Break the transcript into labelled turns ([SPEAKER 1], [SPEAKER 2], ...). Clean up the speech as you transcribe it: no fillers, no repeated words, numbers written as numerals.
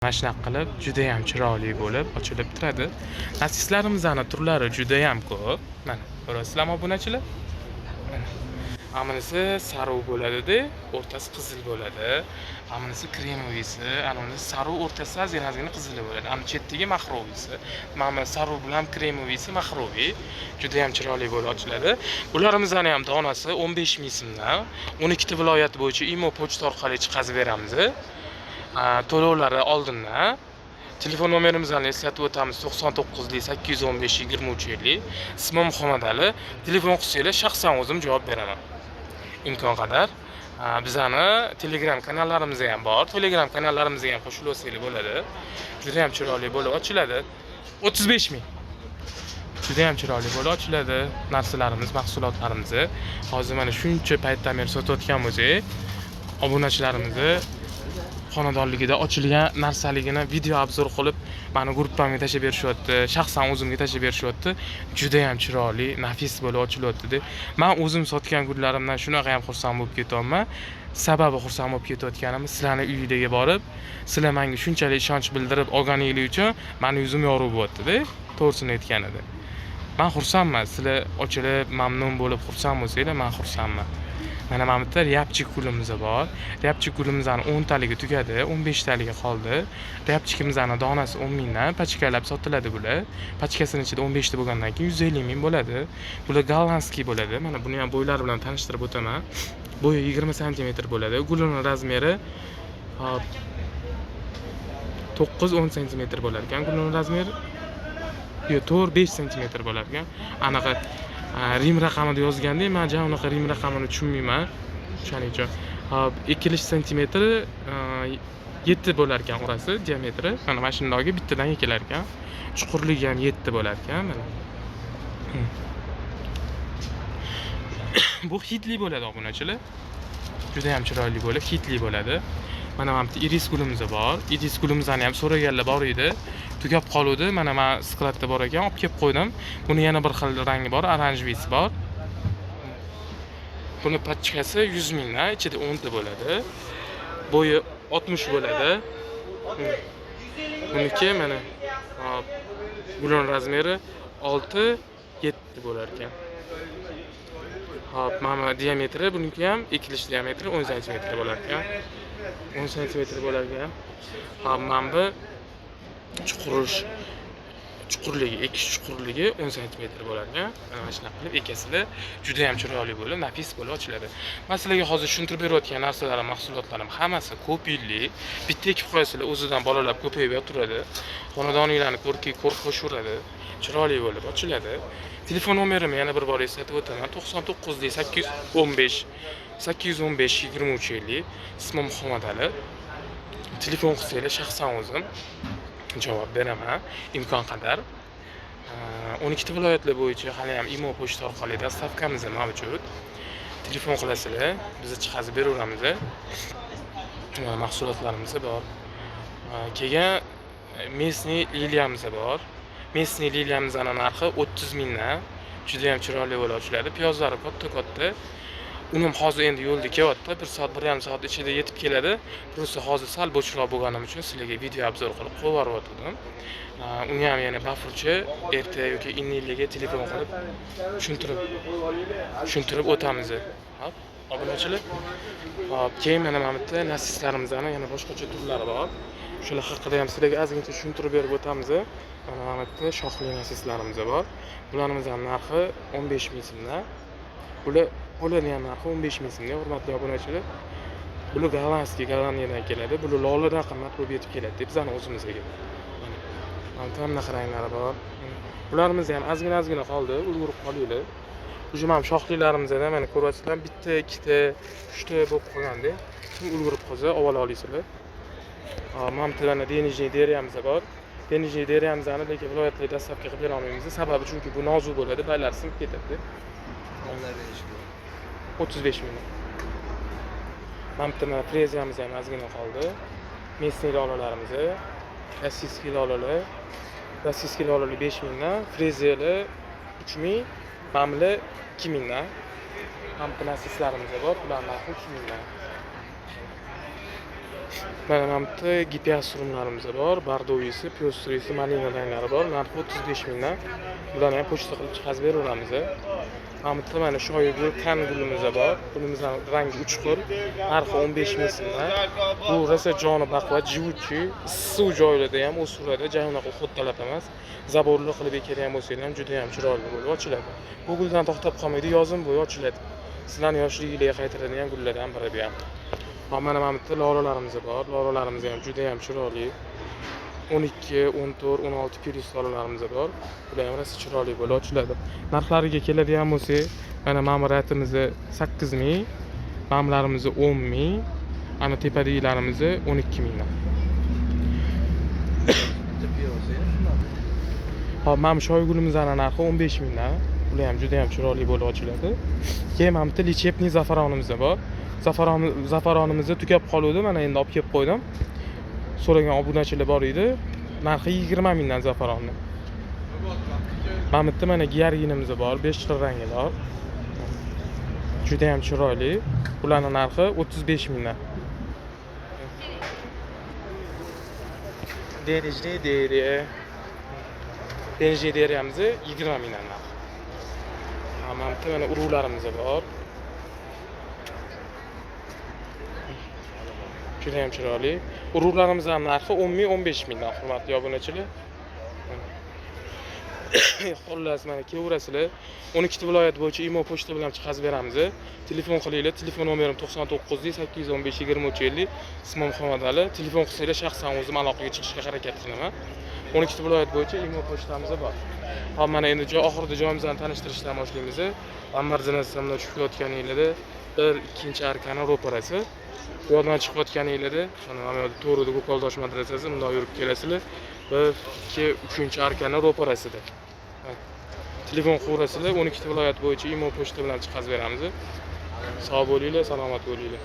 [SPEAKER 1] Mana shunaqa qilib juda ham chiroyli bo'lib ochilib turadi. Nasislarimizni turlari juda ham ko'p. Mana ko'rasizlarmi obunachilar? Aminisi sariq bo'ladi-da, o'rtasi qizil bo'ladi. Aminisi kremovisi, anavisi sariq, o'rtasi ozgina qizili bo'ladi. Ana chetdagi mahrovisi. Mana sariq bilan kremovisi mahroviy. Juda ham chiroyli bo'lib ochiladi. Bularimizni ham donasi 15 ming so'mdan 12 ta viloyat bo'yicha imo pochta orqali chiqazib beramiz. To'lovlari oldindan. Telefon nomerimizni eslatib o'tamiz: 99 815 2350. Ismim Muhammadali. Telefon qilsanglar shaxsan o'zim javob beraman. İmkon qadar. Bizani Telegram kanallarimiz ham bor. Telegram kanallarimizga ham qo'shilib olsangiz bo'ladi. Juda ham chiroyli bo'lib ochiladi. 35 ming. Juda ham chiroyli bo'lib ochiladi narsalarimiz, mahsulotlarimizni. Hozir mana shuncha paytdan beri sotayotgan bo'lsak, obunachilarimizni xonadonligida ochilgan narsaligini video obzor qilib meni gruppamga tashlab berishyapti, shaxsan o'zimga tashlab berishyapti. Juda ham chiroyli, nafis bo'lib ochilyapti. Men o'zim sotgan kunlarimdan shunaqa ham xursand bo'lib ketyapman. Sababi xursand bo'lib ketayotganimiz, sizlarning uyingizga borib, sizlar menga shunchalik ishonch bildirib olganingiz uchun meni yuzim yorug' bo'lyapti-da, to'g'risini aytganida. Men xursandman, sizlar ochilib, mamnun bo'lib xursand bo'lsanglar, men xursandman. Mana bu yerda ryabchik gulimiz bor. Ryabchik gulimizning 10 taligi tugadi, 15 taligi qoldi. Ryabchikimizning donasi 10 mingdan pachkalab sotiladi bular. Pachkasining ichida 15 ta bo'lgandan keyin 150 ming bo'ladi. Bular gollandskiy bo'ladi. Mana buni ham bo'ylari bilan tanishtirib o'taman. Bo'yi 20 sm bo'ladi. Gulining razmeri 9-10 sm bo'lar ekan. Gulining razmeri 4-5 sm bo'lar ekan. Anaqa Rim raqamida yozganda, men jam unaqa Rim raqamini tushunmayman. O'shaning uchun ekilish santimetri 7 bo'lar ekan orasi, diametri. Mana mashinalarga bittadan ekilar ekan. Chuqurligi ham 7 bo'lar ekan, mana. Bu hitli bo'ladi obunachilar. Juda ham chiroyli bo'lib, hitli bo'ladi. Mana bu yerda iris gulimiz bor. Iris gulimizni ham so'raganlar bor edi. Tugab qoluvdi. Mana men skladda bor ekan, olib kelib qo'ydim. Buni yana bir xil rangi bor, oranjevisi bor. Buni pachkasi 100 mingdan, ichida 10 ta bo'ladi. Bo'yi 60 bo'ladi. Buniki mana buning razmeri 6-7 bo'lar ekan. Hop, mana diametri buniki ham ekilish diametri 10 sm bo'lar ekan. 10 sm bo'lar ekan. Hop, mana bu chuqurligi, ekish chuqurligi 10 sm bo'lar ekan. Mana shunaqa qilib ekasida juda ham chiroyli bo'lib, nafis bo'lib ochiladi. Men sizlarga hozir tushuntirib berayotgan narsalar, mahsulotlarim hammasi ko'p yillik. Bitta ekib qo'yasizlar, o'zidan bolalar ko'payib turadi. Xonadoninglarni ko'rki qo'shaveradi. Chiroyli bo'lib ochiladi. Telefon nomerimni yana bir bor eslatib o'taman: 99 815 2350. Ismim Muhammadali. Telefon qilsanglar shaxsan o'zim javob beraman, imkon qadar. 12 ta viloyatlar bo'yicha hali ham imo pochta orqali dastavkamiz mavjud. Telefon qilasizlar, biz chiqazib beraveramiz. Mahsulotlarimiz bor. Keyin mesni liliyamiz bor. Mesni liliyamizning narxi 30 mingdan. Juda ham chiroyli bo'lib ochiladi. Piyozlari katta-katta. Unim hozir endi yo'lda kelyapti. 1 soat, 1,5 soat ichida yetib keladi. Просто hozir sal bo'shroq bo'lganim uchun sizlarga video obzor qilib qo'yib yubordim. Uni ham yana bafurchi erta yoki indinlarga telefon qilib tushuntirib o'tamiz. Hop, obunachilar. Hop, keyin mana bu yerda nasislarimizning yana boshqacha turlari bor. Shular haqida ham sizlarga ozgina tushuntirib berib o'tamiz. Mana bu yerda shoxli nasislarimiz bor. Bularning narxi 15 ming so'mdan. Bularning ham narxi 15 ming so'mga, hurmatli obunachilar. Bular Gollandiyadan keladi. Bular loladan qimmat bo'lib yetib keladi deb bizning o'zimizga. Mana tamnaqa ranglari bor. Bularimiz ham ozgina qoldi, ulgurib qolinglar. Ujum ham shoxlilarimizdan mana ko'ryapsizlar, bitta, ikkita, uchta bo'lib qolganda. Kim ulgurib qolsa, avval olasizlar. Mana bu yerda denijniy deriyamiz bor. Denijniy deriyamizni lekin viloyatga dastavka qilib bera olmaymiz. Sababi chunki bu nozik bo'ladi, baylar sinib ketadi. 35 ming. Mana bu yerda freziyamiz ham ozgina qoldi. Mesni lolalarimiz, rossiyskiy lolalar. Rossiyskiy lolalar 5 mingdan, freziyalar 3 ming, mamlar 2 mingdan. Ham nasislarimiz bor, ular narxi 2 mingdan. Mana bu yerda GPS surumlarimiz bor. Bardovisi, pyostrisi, malina ranglari bor. Narxi 35 mingdan. Bularni ham pochta qilib chiqarib beraveramiz. Mana bu yerda mana shoyigul kan gulimiz bor. Gulimizning rangi 3 xil. Narxi 15 ming so'mdan. Bu rosa joni baquvvat, jivuvchi, issiq joylarda ham o'siradi. Jayunaqa xudtalab emas. Zaborli qilib ekadigan bo'lsangiz ham juda ham chiroyli bo'lib ochiladi. Bu guldan to'xtab qolmaydi, yozim bo'yi ochiladi. Sizlarning yoshligiga qaytaradigan gullardan biri bu ham. Mana bu yerda lolalarimiz bor. Lolalarimiz ham juda ham chiroyli. 12, 14, 16 piris lolalarimiz bor. Bular ham rosa chiroyli bo'lib ochiladi. Narxlariga keladigan bo'lsak, mana ma'muratimiz 8 ming, mamlarimiz 10 ming, ana tepadagilarimiz 12 mingdan. Hop, mana shoygulimizning narxi 15 mingdan. Bular ham juda ham chiroyli bo'lib ochiladi. Keyin mana bu lichepniy zafaronimiz bor. Zafaronimizni tugab qoluvdi, mana endi olib kelib qo'ydim. So'ragan obunachilar bor edi. Narxi 20 mingdan zafaronni. Mana bu mana giyarginimiz bor, 5 xil ranglar. Juda ham chiroyli. Bularning narxi 35 mingdan. Denejli deriyamiz 20 mingdan narx. Mana bu mana urug'larimiz bor. Juda ham chiroyli. Urug'larimizning narxi 10 ming, 15 mingdan, hurmatli obunachilar. Xullas, mana kelaverasizlar. 12 viloyat bo'yicha imo pochta bilan chiqarib beramiz. Telefon qilinglar. Telefon nomerim 99 815 23 50. Ismim Muhammadali. Telefon qilsanglar shaxsan o'zim aloqaga chiqishga harakat qilaman. 12 viloyat bo'yicha imo pochtamiz bor. Hop, mana endi oxirida joyimizni tanishtirishdan boshlaymiz. Anvar zinasamda tushayotganingizda 1-2 arkani ro'parasi. Bu yerdan chiqayotganingizda, mana bu yerda to'g'rida Qo'qoldosh madrasasi, bunday yurib kelasizlar. 1-2-3 arkani ro'parasida. Telefon qilaverasizlar, 12 viloyat bo'yicha imo pochta bilan chiqarib beramiz. Sog' bo'linglar, salomat bo'linglar.